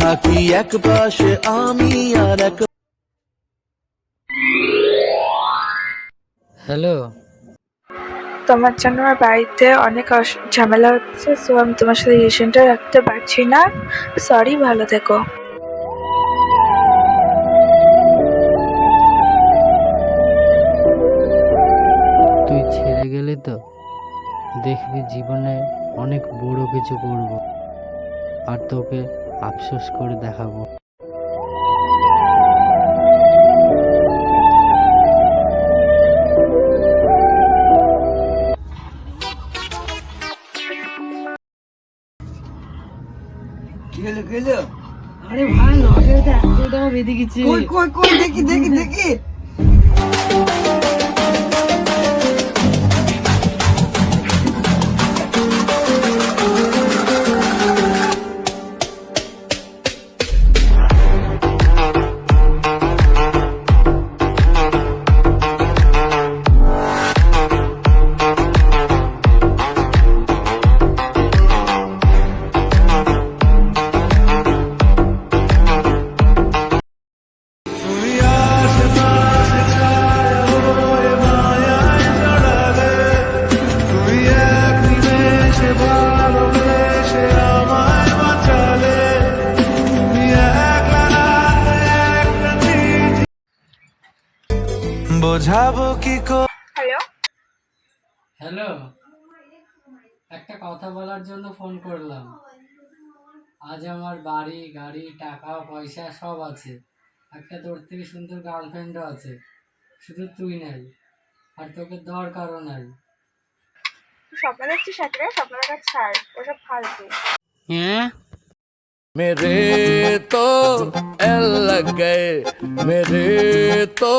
থাকি এক পাশে আমি আর এক। হ্যালো। তোমার জন্য আমার বাড়িতে অনেক ঝামেলা হচ্ছে, সো আমি তোমার সাথে রিলেশনটা রাখতে পারছি না। সরি, ভালো থেকো। তুই ছেড়ে গেলে তো দেখবি জীবনে অনেক বড় কিছু করব, আর তোকে আফসোস করে দেখাবো। কি হলো কি হলো? আরে ভাই, লটারিতে 1 কোটি টাকা বেঁধে গেছে। কই কই কই দেখি দেখি দেখি। বোঝাবো কি হ্যালো। হ্যালো, একটা কথা বলার জন্য ফোন করলাম। আজ আমার বাড়ি গাড়ি টাকা পয়সা সব আছে, একটা তোর থেকে সুন্দর গার্লফ্রেন্ডও আছে, শুধু তুই নাই, আর তোকে দরকারও নাই। স্বপ্ন দেখছিস একটা, স্বপ্ন দেখা ছাড়, ওসব ফালতু। হ্যাঁ, मेरे तो एल लग गए मेरे तो